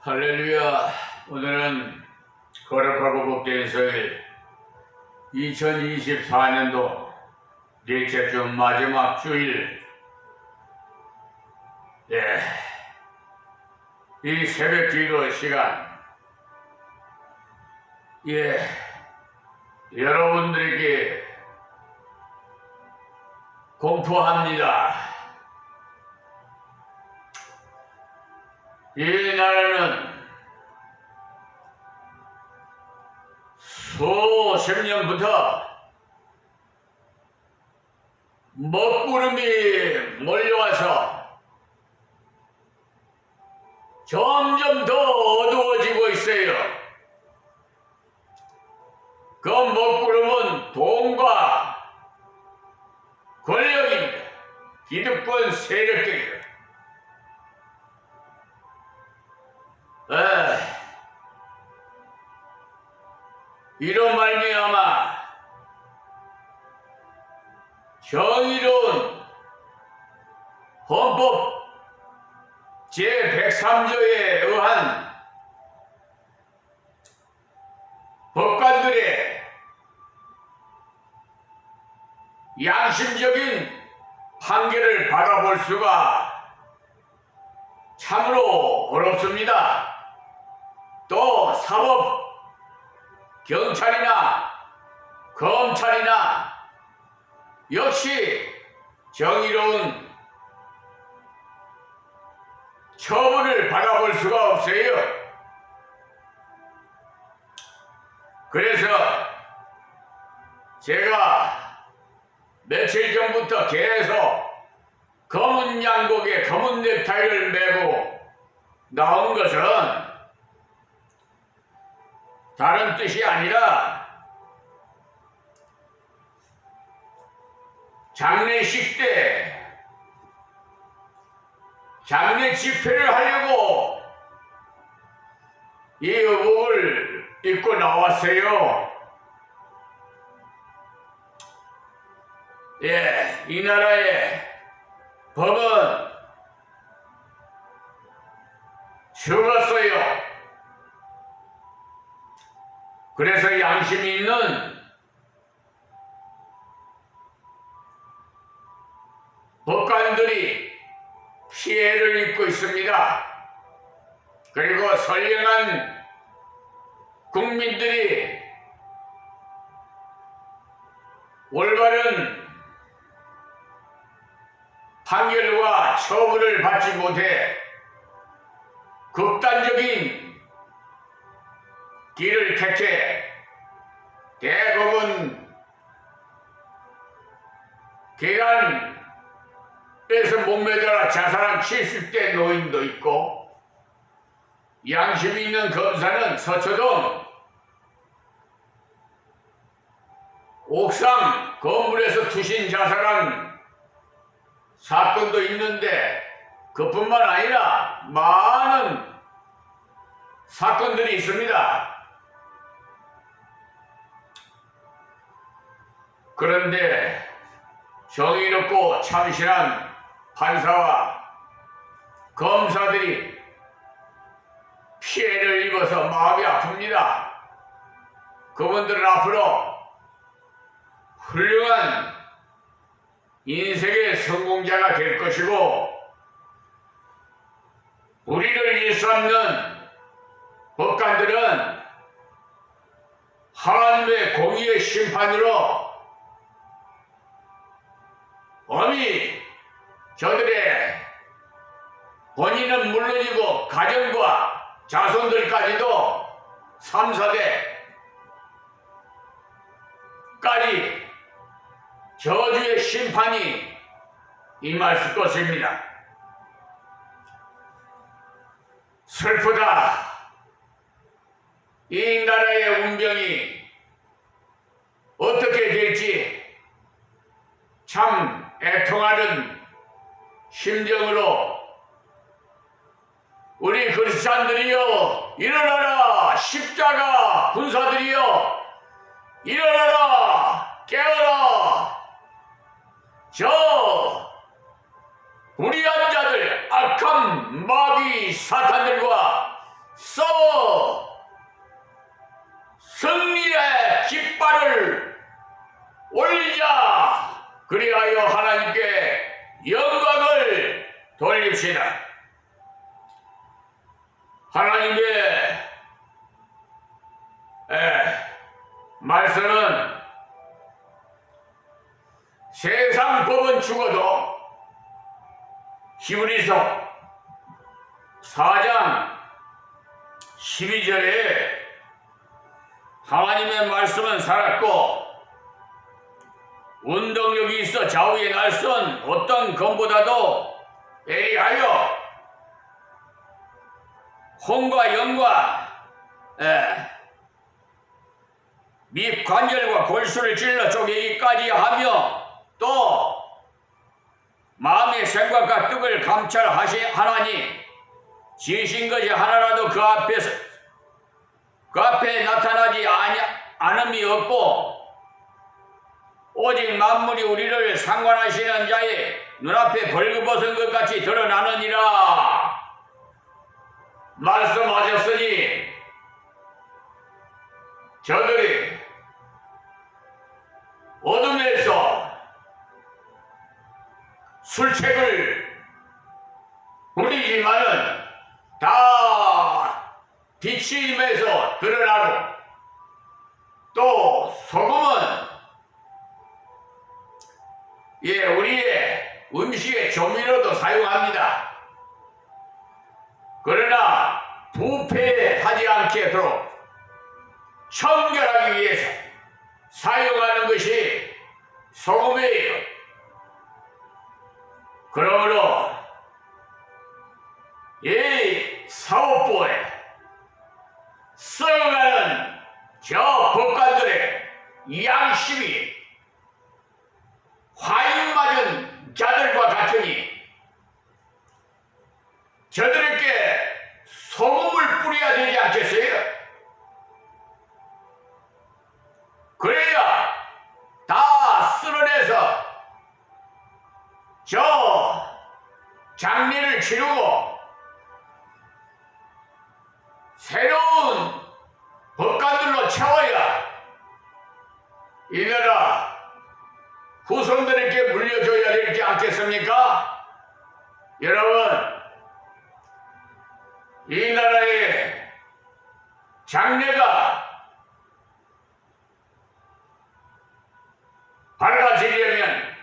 할렐루야. 오늘은 거룩하고 복된 서일 2024년도 넷째 주 마지막 주일. 이 새벽 기도 시간, 여러분들에게 공포합니다. 이 나라는 수십 년부터 먹구름이 몰려와서 점점 더 어두워지고 있어요. 그 먹구름은 돈과 권력입니다. 기득권 세력들입니다. 이로 말미암아 정의로운 헌법 제103조에 의한 법관들의 양심적인 판결을 바라볼 수가 참으로 어렵습니다. 또 사법, 경찰이나 검찰이나 역시 정의로운 처분을 받아볼 수가 없어요. 그래서 제가 며칠 전부터 계속 검은 양복에 검은 넥타이를 메고 나온 것은 다른 뜻이 아니라 장례식 때 장례 집회를 하려고 이 의복을 입고 나왔어요. 이 나라의 법은 죽었어요. 그래서 양심이 있는 법관들이 피해를 입고 있습니다. 그리고 선량한 국민들이 올바른 판결과 처분을 받지 못해 극단적인 길을 택해 대부분 계란에서 목매달아 자살한 70대 노인도 있고, 양심 있는 검사는 서초동 옥상 건물에서 투신 자살한 사건도 있는데, 그뿐만 아니라 많은 사건들이 있습니다. 그런데 정의롭고 참신한 판사와 검사들이 피해를 입어서 마음이 아픕니다. 그분들은 앞으로 훌륭한 인생의 성공자가 될 것이고, 우리를 일삼는 법관들은 하나님의 공의의 심판으로 엄히 저들의 본인은 물론이고 가정과 자손들까지도 3, 4대까지 저주의 심판이 임할 것입니다. 슬프다. 이 나라의 운명이 어떻게 될지 참 애통하는 심정으로 우리 그리스도인들이여 일어나라. 십자가 군사들이여 일어나라. 깨어라. 저 불의한 자들, 악한 마귀 사탄들과 승리의 깃발을 올리자. 그리하여 하나님께 영광을 돌립시다. 하나님의 말씀은 세상 법은 죽어도 히브리서 4장 12절에 하나님의 말씀은 살았고 운동력이 있어 좌우에 날선 어떤 검보다도 예리하여 혼과 영과 및 관절과 골수를 찔러 쪼개기까지 하며 또 마음의 생각과 뜻을 감찰하시하나니 지으신 것이 하나라도 그 앞에 나타나지 않음이 없고 오직 만물이 우리를 상관하시는 자의 눈앞에 벌거벗은 것 같이 드러나느니라 말씀하셨으니 저들이 어둠에서 술책을 부리지만은 다 빛이 임해서 드러나고 또 소금은 우리의 음식의 조미료도 사용합니다. 그러나 부패하지 않도록 청결하기 위해서 사용하는 것이 소금이에요. 그러므로 이 사업부에 썩어가는 저 법관들의 양심이 화인 맞은 자들과 같으니 저들에게 소금을 뿌려야 되지 않겠어요? 그래야 다 쓸어내서 저 장례를 치르고 새로운 법관들로 채워야 이 나라 후손들에게 물려줘야 되지 않겠습니까? 여러분, 이 나라의 장래가 밝아지려면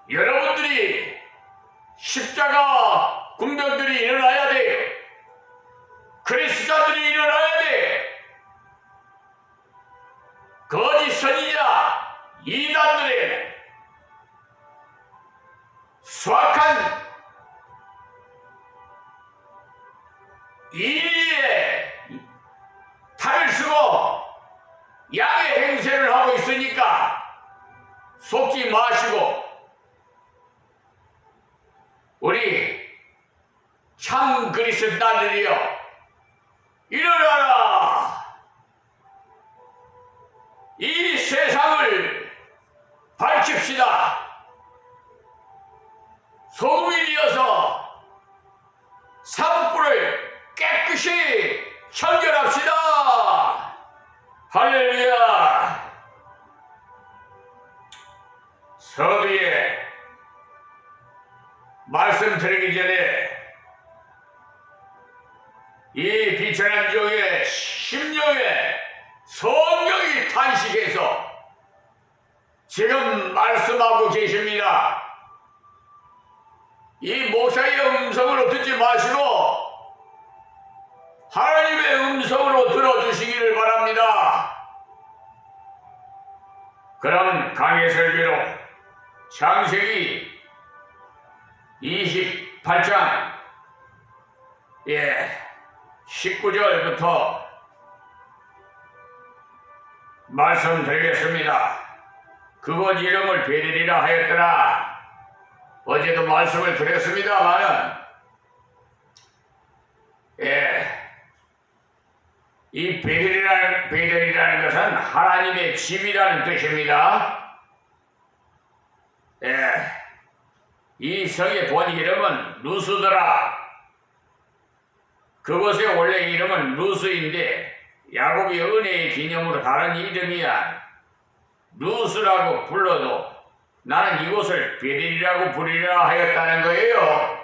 여러분들이 십자가 군병들이 일어나야 돼요. 그리스도자들이 일어나야 돼. 거짓 선지자 이단들의 수악한 인위에 탈을 쓰고 양의 행세를 하고 있으니까 속지 마시고 우리 참 그리스도인들이여 일어나라. 이 세상을 밝힙시다. 소금이 되어서 사법부를 깨끗이 청결합시다. 할렐루야. 서두에 말씀드리기 전에 이 비천한 지역에 10년의 성령이 탄식해서 지금 말씀하고 계십니다. 이 목사의 음성으로 듣지 마시고 하나님의 음성으로 들어주시기를 바랍니다. 그럼 강해 설교로 창세기 28장 19절부터 말씀드리겠습니다. 그곳 이름을 베델이라 하였더라. 어제도 말씀을 드렸습니다만은 이 베델이라는 것은 하나님의 집이라는 뜻입니다. 이 성의 본 이름은 루스드라. 그곳의 원래 이름은 루스인데 야곱이 은혜의 기념으로 다른 이름이야. 루스라고 불러도 나는 이곳을 베델이라고 부르리라 하였다는 거예요.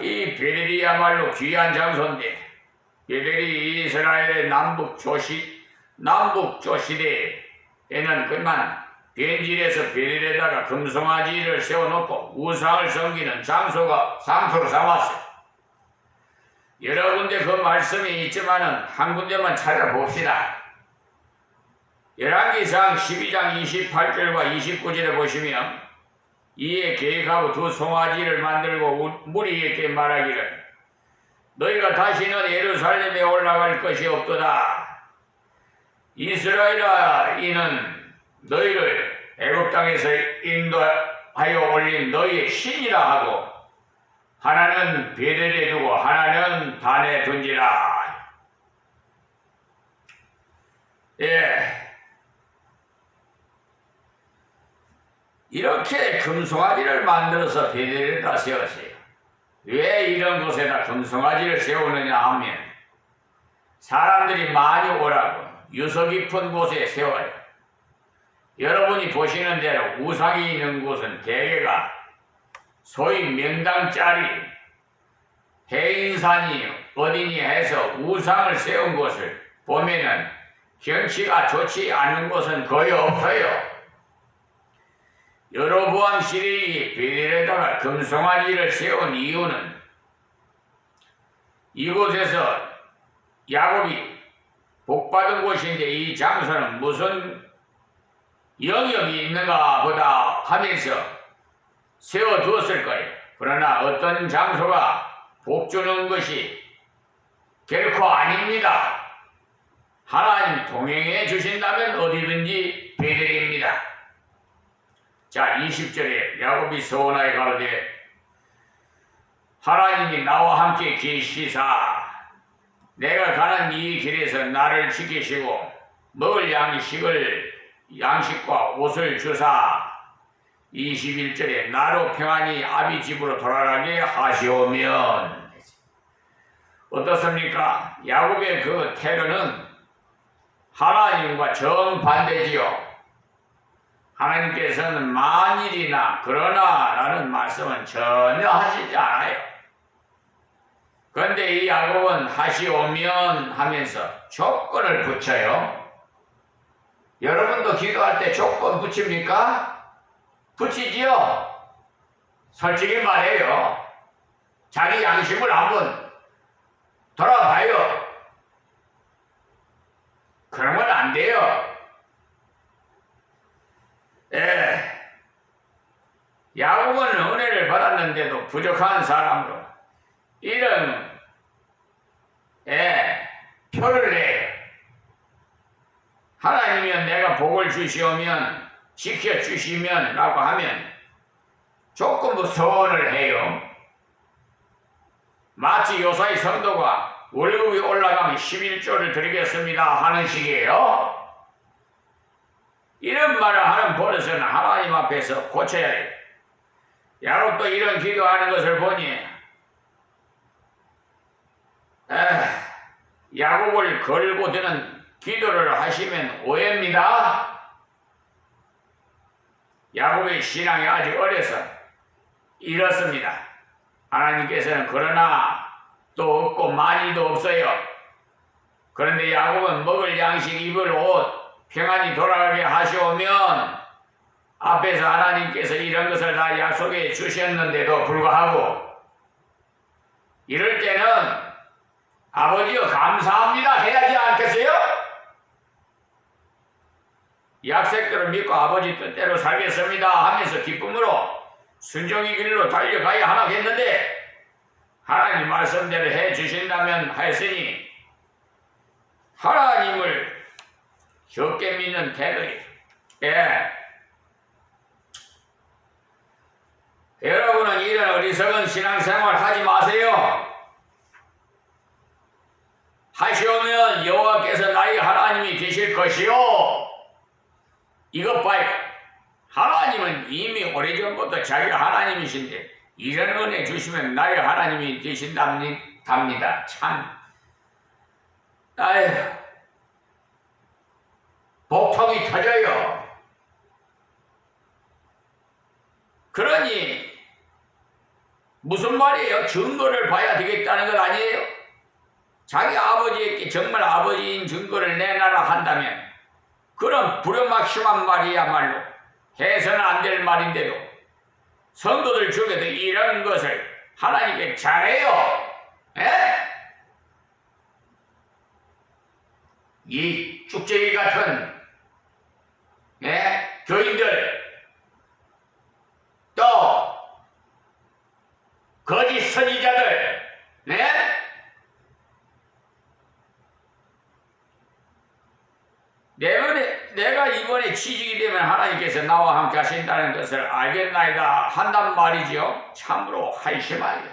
이 베델이야말로 귀한 장소인데 베델이 이스라엘의 남북 조시대에는 그만 변질해서 베델에다가 금송아지를 세워놓고 우상을 섬기는 장소로 삼았어요. 여러 군데 그 말씀이 있지만은 한 군데만 찾아봅시다. 열왕기상 12장 28절과 29절에 보시면 이에 계획하고 두 송아지를 만들고 무리에게 말하기를 너희가 다시는 예루살렘에 올라갈 것이 없도다. 이스라엘아, 이는 너희를 애굽 땅에서 인도하여 올린 너희의 신이라 하고 하나는 베델에 두고 하나는 단에 둔지라. 이렇게 금송아지를 만들어서 베델에다 세웠어요. 왜 이런 곳에다 금송아지를 세우느냐 하면 사람들이 많이 오라고 유서 깊은 곳에 세워요. 여러분이 보시는 대로 우상이 있는 곳은 대개가 소위 명당짜리 해인산이 어디니 해서 우상을 세운 곳을 보면은 경치가 좋지 않은 곳은 거의 없어요. 여로보암 시대에 베델에다가 금송아지를 세운 이유는 이곳에서 야곱이 복받은 곳인데 이 장소는 무슨 영역이 있는가 보다 하면서 세워두었을 거예요. 그러나 어떤 장소가 복주는 것이 결코 아닙니다. 하나님 동행해 주신다면 어디든지 베델입니다. 자, 20절에 야곱이 서원하여 가로되 하나님이 나와 함께 계시사 내가 가는 이 길에서 나를 지키시고 먹을 양식과 옷을 주사 21절에 나로 평안히 아비 집으로 돌아가게 하시오면 어떻습니까? 야곱의 그 태도는 하나님과 정반대지요. 하나님께서는 만일이나 그러나 라는 말씀은 전혀 하시지 않아요. 그런데 이 야곱은 하시오면 하면서 조건을 붙여요. 여러분도 기도할 때 조건 붙입니까? 붙이지요? 솔직히 말해요. 자기 양심을 한번 돌아봐요. 그러면 안 돼요. 야곱은 은혜를 받았는데도 부족한 사람으로 이런 표를 내요. 하나님이면 내가 복을 주시오면 지켜주시면 라고 하면 조건부 서원을 해요. 마치 요사이 성도가 월급이 올라가면 11조를 드리겠습니다 하는 식이에요. 이런 말을 하는 버릇은 하나님 앞에서 고쳐야 해요. 야곱도 이런 기도하는 것을 보니 야곱을 걸고 드는 기도를 하시면 오해입니다. 야곱의 신앙이 아직 어려서 이렇습니다. 하나님께서는 그러나 또 없고 많이도 없어요. 그런데 야곱은 먹을 양식, 입을 옷, 평안히 돌아가게 하시오면 앞에서 하나님께서 이런 것을 다 약속해 주셨는데도 불구하고 이럴 때는 아버지여 감사합니다 해야지 않겠어요? 약속대로 믿고 아버지 뜻대로 살겠습니다 하면서 기쁨으로 순종의 길로 달려가야 하겠는데 하나님 말씀대로 해 주신다면 하였으니 하나님을 적게 믿는 태도에 여러분은 이런 어리석은 신앙생활 하지 마세요. 하시오면 여호와께서 나의 하나님이 되실 것이요. 이것 봐요. 하나님은 이미 오래전부터 자기가 하나님이신데 이런 은혜 주시면 나의 하나님이 되신답니다. 참, 아휴, 복통이 터져요. 그러니 무슨 말이에요? 증거를 봐야 되겠다는 것 아니에요? 자기 아버지에게 정말 아버지인 증거를 내놔라 한다면 그런 불효막심한 말이야말로 해서는 안 될 말인데도 성도들 중에도 이런 것을 하나님께 잘해요. 에? 이 쭉제기 같은 교인들 또 거짓 선지자들 내가 이번에 취직이 되면 하나님께서 나와 함께 하신다는 것을 알겠나이다 한단 말이죠. 참으로 한심하여.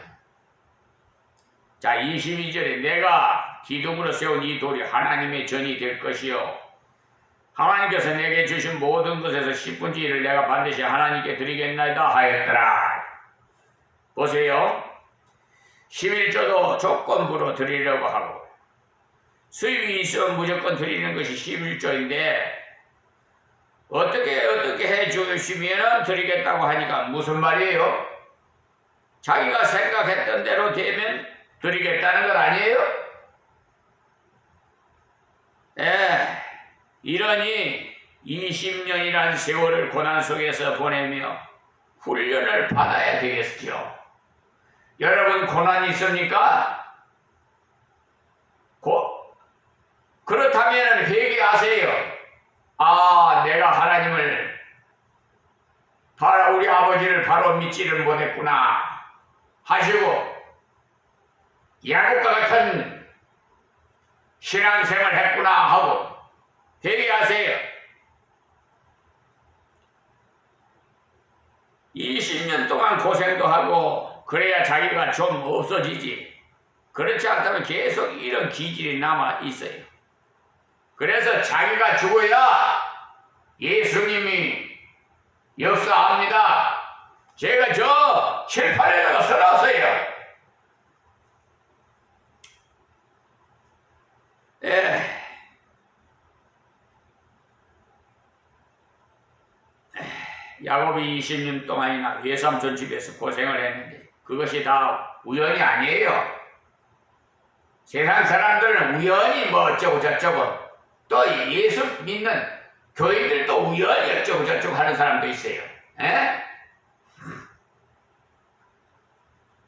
자, 22절에 내가 기둥으로 세운 이 돌이 하나님의 전이 될 것이요 하나님께서 내게 주신 모든 것에서 10분의 1을 내가 반드시 하나님께 드리겠나이다 하였더라. 보세요. 11조도 조건부로 드리려고 하고 수입이 있으면 무조건 드리는 것이 11조인데 어떻게 해주시면 드리겠다고 하니까 무슨 말이에요? 자기가 생각했던 대로 되면 드리겠다는 것 아니에요? 이러니 20년이란 세월을 고난 속에서 보내며 훈련을 받아야 되겠죠. 여러분 고난이 있습니까? 그렇다면 회개하세요. 아, 내가 하나님을 우리 아버지를 바로 믿지를 못했구나 하시고 야곱과 같은 신앙생활을 했구나 하고 회개하세요. 20년 동안 고생도 하고 그래야 자기가 좀 없어지지. 그렇지 않다면 계속 이런 기질이 남아 있어요. 그래서 자기가 죽어야 예수님이 역사합니다. 제가 저 칠판에다가 써놨어요. 야곱이 20년 동안이나 외삼촌 집에서 고생을 했는데 그것이 다 우연이 아니에요. 세상 사람들은 우연히 뭐 어쩌고 저쩌고 또 예수 믿는 교인들도 우연히 어쩌고 저쩌고 하는 사람도 있어요.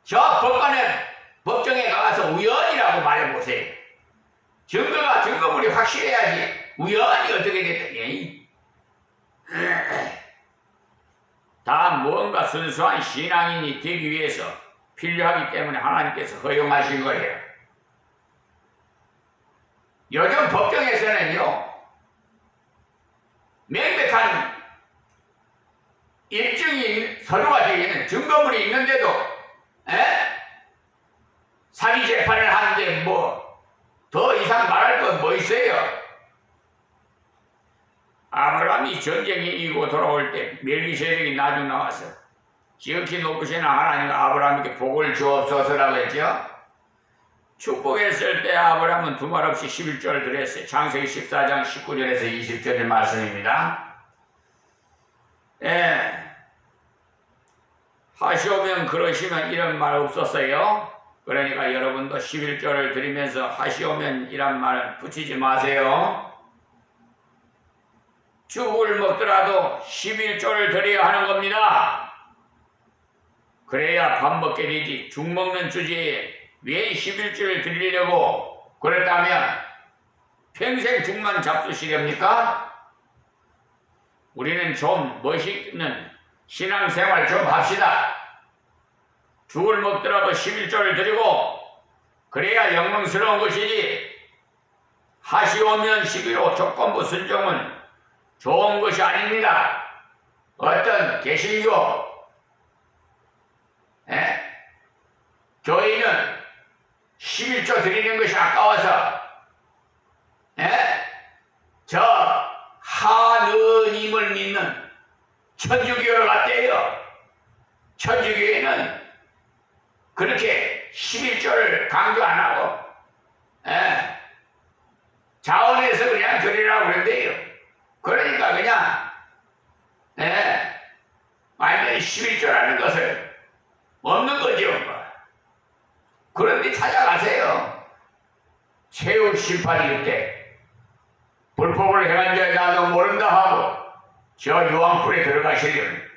저 법정에 가서 우연이라고 말해보세요. 증거물이 확실해야지 우연히 어떻게 됐다. 다 무언가 순수한 신앙인이 되기 위해서 필요하기 때문에 하나님께서 허용하신 거예요. 요즘 법정에서는요, 명백한 입증이 서류가 되어 있는 증거물이 있는데도 사기 재판을 하는데 뭐 더 이상 말할 건 뭐 있어요? 아브라함이 전쟁에 이기고 돌아올 때 멜기세덱이 나중 나와서 지극히 높으신 하나님과 아브라함에게 복을 주옵소서라고 했죠. 축복했을 때 아브라함은 두말 없이 11조를 드렸어요. 창세기 14장 19절에서 20절의 말씀입니다. 하시오면 그러시면 이런 말 없었어요. 그러니까 여러분도 11조를 드리면서 하시오면 이란 말은 붙이지 마세요. 죽을 먹더라도 11조를 드려야 하는 겁니다. 그래야 밥 먹게 되지. 죽 먹는 주제에 왜 11조를 드리려고 그랬다면 평생 죽만 잡수시렵니까? 우리는 좀 멋있는 신앙생활 좀 합시다. 죽을 먹더라도 11조를 드리고 그래야 영광스러운 것이지. 하시오면 11호 조건부 순종은 좋은 것이 아닙니다. 어떤 개신교 교인은 11조 드리는 것이 아까워서 저 하느님을 믿는 천주교를 갔대요. 천주교에는 그렇게 11조를 강조 안 하고 자원해서 그냥 드리라고 그런데요. 그러니까 그냥 완전히 11조라는 것을 없는 거죠. 그런데 찾아가세요. 최후 심판일 때 불법을 행한 자에 나도 모른다 하고 저 유황풀에 들어가시려면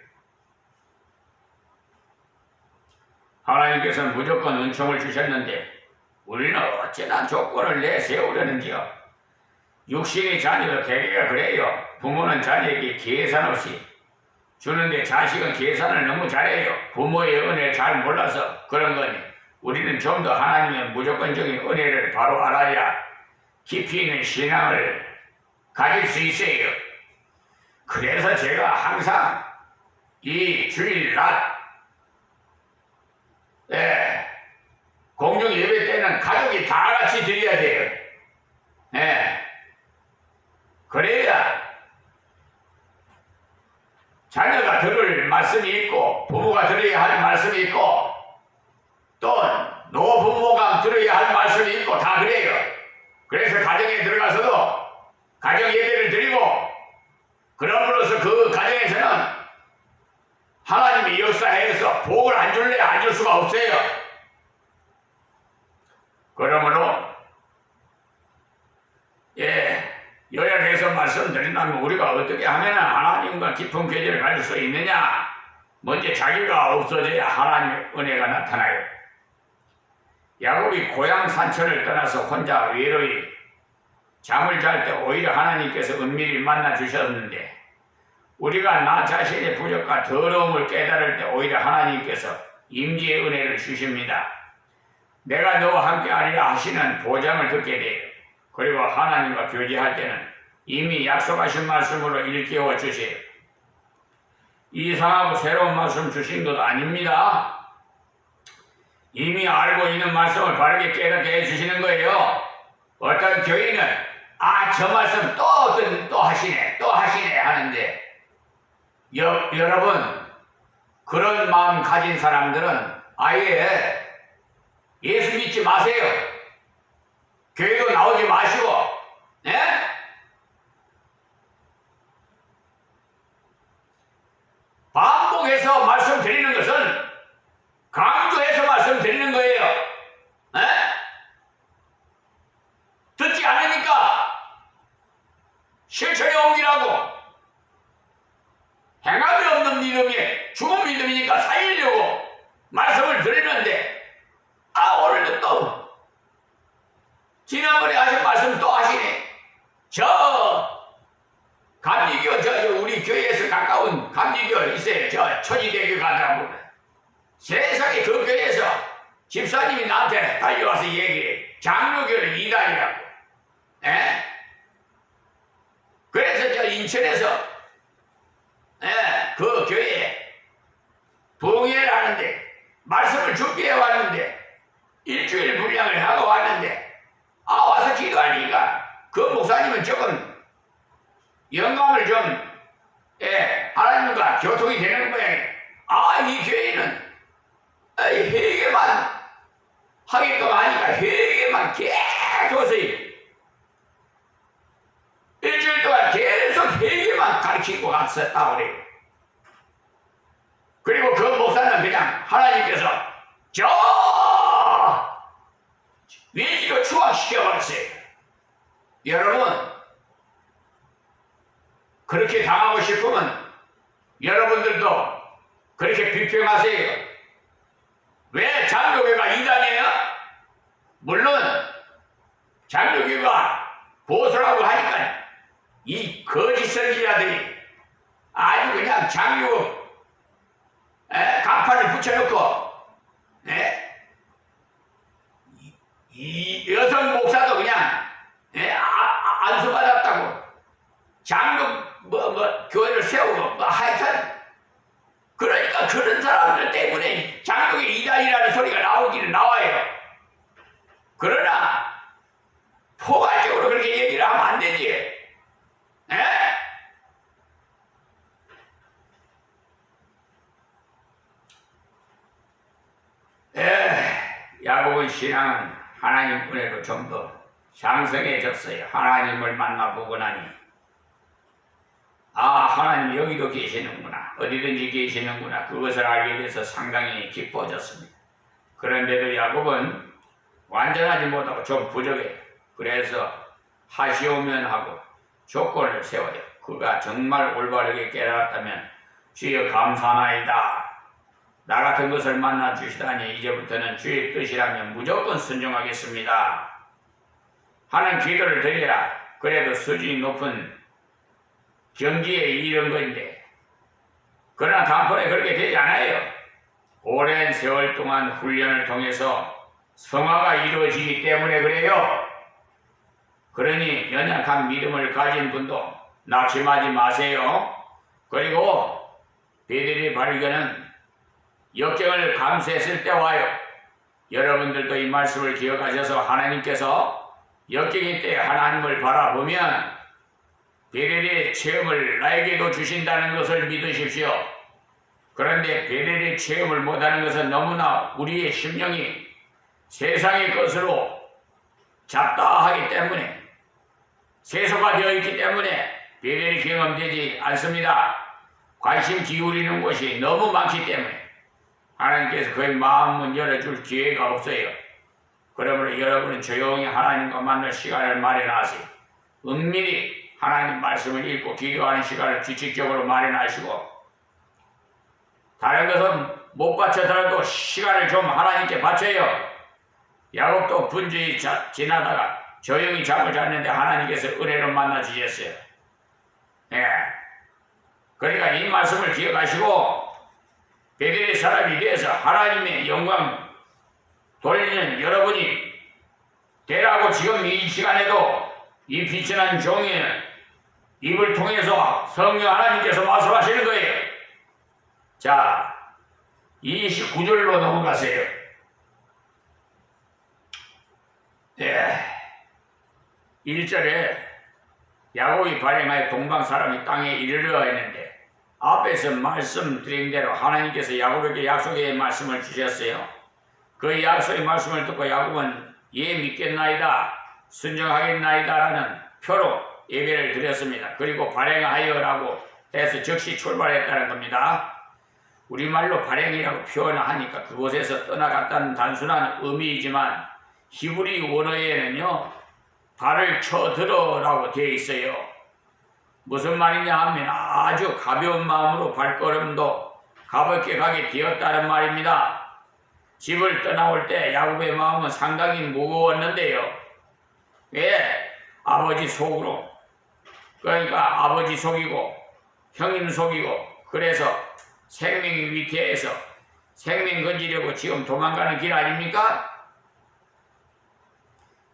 하나님께서는 무조건 은총을 주셨는데 우리는 어찌나 조건을 내세우려는지요. 육신의 자녀도 대개가 그래요. 부모는 자녀에게 계산 없이 주는데 자식은 계산을 너무 잘해요. 부모의 은혜를 잘 몰라서 그런 거니 우리는 좀 더 하나님의 무조건적인 은혜를 바로 알아야 깊이 있는 신앙을 가질 수 있어요. 그래서 제가 항상 이 주일날 공중 예배 때는 가족이 다 같이 드려야 돼요. 그래야 자녀가 들을 말씀이 있고 부모가 들어야 할 말씀이 있고 또 노부모가 들어야 할 말씀이 있고 다 그래요. 그래서 가정에 들어가서도 가정 예배를 드리고 그럼으로써 그 가정에서는 하나님이 역사해서 복을 안 줄래 안 줄 수가 없어요. 그러므로 요약해서 말씀드린다면 우리가 어떻게 하면 하나님과 깊은 교제를 가질 수 있느냐? 먼저 자기가 없어져야 하나님의 은혜가 나타나요. 야곱이 고향 산천을 떠나서 혼자 외로이 잠을 잘 때 오히려 하나님께서 은밀히 만나 주셨는데 우리가 나 자신의 부족과 더러움을 깨달을 때 오히려 하나님께서 임재의 은혜를 주십니다. 내가 너와 함께 하리라 하시는 보장을 듣게 돼요. 그리고 하나님과 교제할 때는 이미 약속하신 말씀으로 일깨워 주세요. 이상하고 새로운 말씀 주신 것도 아닙니다. 이미 알고 있는 말씀을 바르게 깨닫게 해주시는 거예요. 어떤 교인은 저 말씀 또 하시네 하는데 여러분 그런 마음 가진 사람들은 아예 예수 믿지 마세요. 교회도 나오지 마시고 반복해서 말씀드리는 것은 강조해서 말씀드리는 거예요. 듣지 않으니까 실천에 옮기라고. 행함이 없는 믿음이 죽은 믿음이니까 살리려고 말씀을 드리는데 오늘도 또 지난번에 하신 말씀 또 하시네. 감리교 우리 교회에서 가까운 감리교 있어요. 천지대교 가다 보면 세상에 그 교회에서 집사님이 나한테 달려와서 얘기해. 장로교는 이단이라고. 그래서 인천에서 그 교회에 봉예를 하는데 말씀을 준비해 왔는데 일주일 분량을 하고 왔는데 와서 기도하니까 그 목사님은 조금 영감을 좀 하나님과 교통이 되는 모양이에요. 이 교회는 회개만 하게끔 하니까 회개만 계속 일주일 동안 계속 회개만 가르치고 갔었다고 그래요. 그리고 그 목사는 그냥 하나님께서 외지로 추방시켜버렸어요. 여러분 그렇게 당하고 싶으면 여러분들도 그렇게 비평하세요. 왜 장로교가 이단이에요? 물론 장로교가 보수라고 하니까 이 거짓 선지자들이 아주 그냥 장로 간판을 붙여놓고 이 여성 목사도 그냥 안수받았다고 장로 교회를 세우고 하여튼 그러니까 그런 사람들 때문에 장로교 이단이라는 소리가 나오기는 나와요. 그러나 포괄적으로 그렇게 얘기를 하면 안 되지. 하나님 은혜로 좀 더 장성해졌어요. 하나님을 만나보고 나니 하나님 여기도 계시는구나, 어디든지 계시는구나, 그것을 알게 돼서 상당히 기뻐졌습니다. 그런데도 야곱은 완전하지 못하고 좀 부족해요. 그래서 하시오면 하고 조건을 세워요. 그가 정말 올바르게 깨달았다면 주여 감사하나이다, 나 같은 것을 만나 주시다니 이제부터는 주의 뜻이라면 무조건 순종하겠습니다 하는 기도를 드려야 그래도 수준이 높은 경지에 이른 건데, 그러나 단번에 그렇게 되지 않아요. 오랜 세월 동안 훈련을 통해서 성화가 이루어지기 때문에 그래요. 그러니 연약한 믿음을 가진 분도 낙심하지 마세요. 그리고 베델의 발견은 역경을 감수했을 때 와요. 여러분들도 이 말씀을 기억하셔서 하나님께서 역경일 때 하나님을 바라보면 베델의 체험을 나에게도 주신다는 것을 믿으십시오. 그런데 베델의 체험을 못하는 것은 너무나 우리의 심령이 세상의 것으로 잡다하기 때문에, 세속화 되어 있기 때문에 베델이 경험되지 않습니다. 관심 기울이는 곳이 너무 많기 때문에 하나님께서 그의 마음문 열어줄 기회가 없어요. 그러므로 여러분은 조용히 하나님과 만날 시간을 마련하세요. 은밀히 하나님 말씀을 읽고 기도하는 시간을 규칙적으로 마련하시고, 다른 것은 못 바쳐더라도 시간을 좀 하나님께 바쳐요. 야곱도 분주히 지나다가 조용히 잠을 잤는데 하나님께서 은혜로 만나 주셨어요. 그러니까 이 말씀을 기억하시고 베델의 사람이 되어서 하나님의 영광 돌리는 여러분이 되라고 지금 이 시간에도 이 비천한 종의 입을 통해서 성령 하나님께서 말씀하시는 거예요. 자, 29절로 넘어가세요. 1절에 야곱이 발행하여 동방 사람이 땅에 이르려 했는데, 앞에서 말씀드린 대로 하나님께서 야곱에게 약속의 말씀을 주셨어요. 그 약속의 말씀을 듣고 야곱은 예 믿겠나이다, 순종하겠나이다 라는 표로 예배를 드렸습니다. 그리고 발행하여라고 해서 즉시 출발했다는 겁니다. 우리말로 발행이라고 표현을 하니까 그곳에서 떠나갔다는 단순한 의미이지만 히브리 원어에는요, 발을 쳐들어라고 되어 있어요. 무슨 말이냐 하면 아주 가벼운 마음으로 발걸음도 가볍게 가게 되었다는 말입니다. 집을 떠나올 때 야곱의 마음은 상당히 무거웠는데요. 왜? 아버지 속으로, 그러니까 아버지 속이고 형님 속이고, 그래서 생명이 위태해서 생명 건지려고 지금 도망가는 길 아닙니까?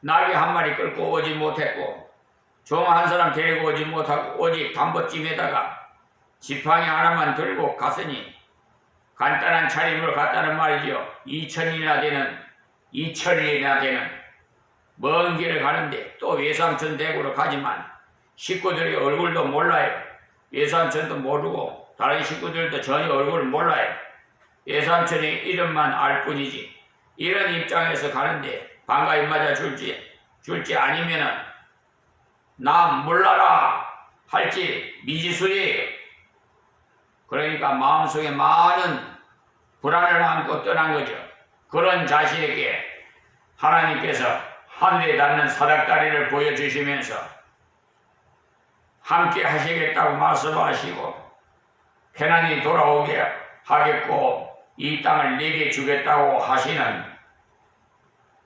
나귀 한 마리 끌고 오지 못했고 종 한 사람 데리고 오지 못하고 오직 담보찜에다가 지팡이 하나만 들고 갔으니 간단한 차림으로 갔다는 말이죠. 2000일이나 되는 먼 길을 가는데 또 외삼촌 댁으로 가지만 식구들의 얼굴도 몰라요. 외삼촌도 모르고 다른 식구들도 전혀 얼굴을 몰라요. 외삼촌의 이름만 알 뿐이지. 이런 입장에서 가는데 반가이 맞아 줄지 아니면은 나 몰라라 할지 미지수예요. 그러니까 마음속에 많은 불안을 안고 떠난 거죠. 그런 자신에게 하나님께서 하늘에 닿는 사닥다리를 보여주시면서 함께 하시겠다고 말씀하시고 편안히 돌아오게 하겠고 이 땅을 내게 주겠다고 하시는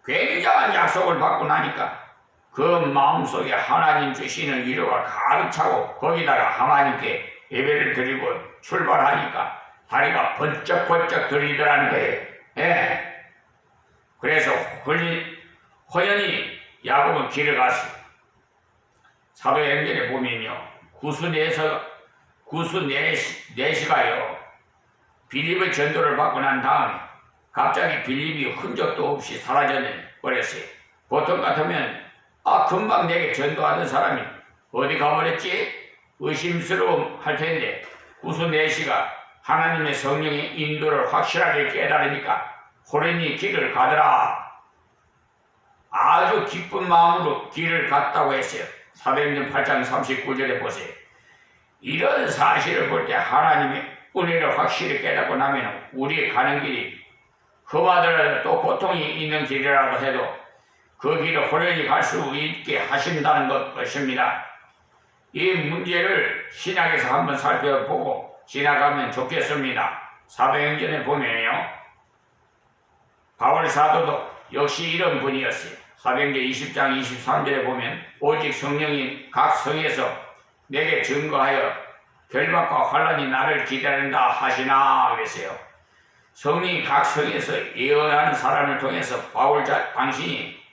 굉장한 약속을 받고 나니까 그 마음속에 하나님 주시는 위로가 가득 차고 거기다가 하나님께 예배를 드리고 출발하니까 다리가 번쩍번쩍 들리더라는 거예요. 예. 그래서 호연히 야곱은 길을 갔어요. 사도행전에 보면요, 구수 네시가요 빌립의 전도를 받고 난 다음에 갑자기 빌립이 흔적도 없이 사라져버렸어요. 보통 같으면 금방 내게 전도하던 사람이 어디 가버렸지? 의심스러움 할 텐데 구수 네시가 하나님의 성령의 인도를 확실하게 깨달으니까 호련히 길을 가더라. 아주 기쁜 마음으로 길을 갔다고 했어요. 사도행전 8장 39절에 보세요. 이런 사실을 볼 때 하나님의 은혜를 확실히 깨닫고 나면 우리 가는 길이 험하더라도 또 고통이 있는 길이라도 해도 그 길을 호련히 갈 수 있게 하신다는 것입니다. 이 문제를 신약에서 한번 살펴보고 지나가면 좋겠습니다. 사도행전에 보면요, 바울 사도도 역시 이런 분이었어요. 사도행전 20장 23절에 보면 오직 성령이 각 성에서 내게 증거하여 결박과 환란이 나를 기다린다 하시나 그랬어요. 성령이 각 성에서 예언하는 사람을 통해서 바울 당신이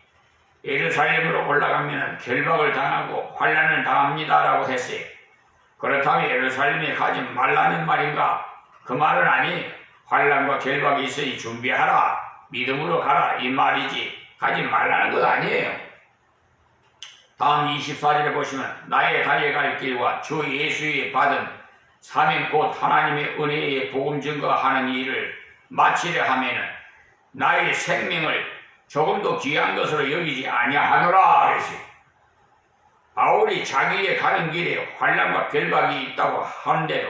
예루살렘으로 올라가면 결박을 당하고 환란을 당합니다라고 했어요. 그렇다면 예루살렘에 가지 말라는 말인가? 그 말은 아니, 환란과 결박이 있으니 준비하라, 믿음으로 가라 이 말이지 가지 말라는 것 아니에요. 다음 24절에 보시면 나의 달려갈 길과 주 예수의 받은 사명 곧 하나님의 은혜의 복음 증거하는 일을 마치려 하면은 나의 생명을 조금도 귀한 것으로 여기지 아니하노라 그랬어요. 바울이 자기의 가는 길에 환난과 결박이 있다고 하는데도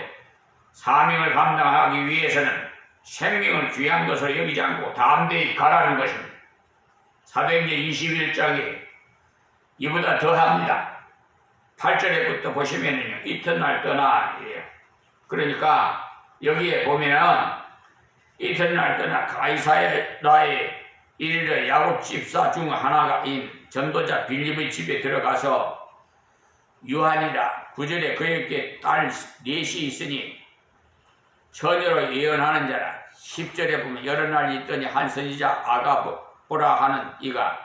사명을 감당하기 위해서는 생명을 귀한 것으로 여기지 않고 담대히 가라는 것입니다. 사도행전 21장에 이보다 더합니다. 8절에부터 보시면은요, 이튿날 떠나 이래요. 그러니까 여기에 보면은 이튿날 떠나 가이사랴에 이르러 야곱 집사 중 하나인 전도자 빌립의 집에 들어가서 유한이라 9절에 그에게 딸 넷이 있으니 처녀로 예언하는 자라. 10절에 보면 여러 날 있더니 한 선지자 아가보라 하는 이가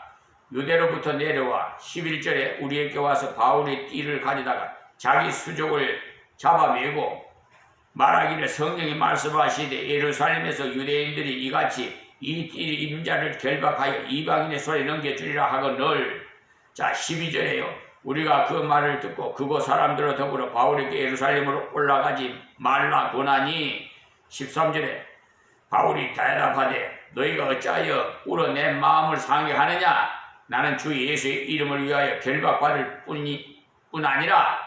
유대로부터 내려와 11절에 우리에게 와서 바울의 띠를 가져다가 자기 수족을 잡아매고 말하기를 성령이 말씀하시되 예루살렘에서 유대인들이 이같이 이 띠 임자를 결박하여 이방인의 손에 넘겨주리라 하거늘. 자 12절에요. 우리가 그 말을 듣고 그곳 사람들과 더불어 바울에게 예루살렘으로 올라가지 말라 고나니 13절에 바울이 대답하되 너희가 어찌하여 울어 내 마음을 상해하느냐. 나는 주 예수의 이름을 위하여 결박받을 뿐 아니라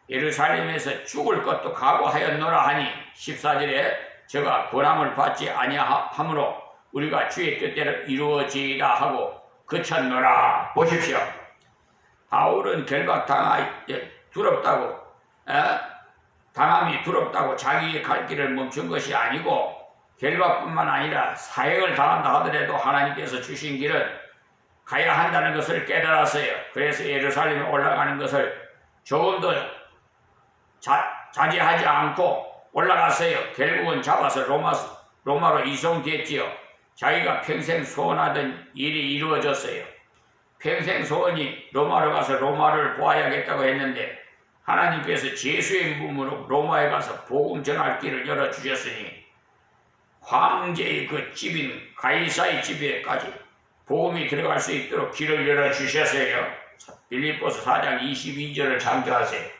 예루살렘에서 죽을 것도 각오하였노라 하니 14절에 저가 고난을 받지 아니하므로 우리가 주의 뜻대로 이루어지리라 하고 그쳤노라. 보십시오. 바울은 두렵다고 당함이 두렵다고 자기의 갈 길을 멈춘 것이 아니고 결박뿐만 아니라 사형을 당한다 하더라도 하나님께서 주신 길은 가야 한다는 것을 깨달았어요. 그래서 예루살렘에 올라가는 것을 조금도 자제하지 않고 올라갔어요. 결국은 잡아서 로마로 이송됐지요. 자기가 평생 소원하던 일이 이루어졌어요. 평생 소원이 로마로 가서 로마를 보아야겠다고 했는데 하나님께서 제수의 몸으로 로마에 가서 복음 전할 길을 열어주셨으니 황제의 그 집인 가이사의 집에까지 복음이 들어갈 수 있도록 길을 열어주셨어요. 빌립보서 4장 22절을 참조하세요.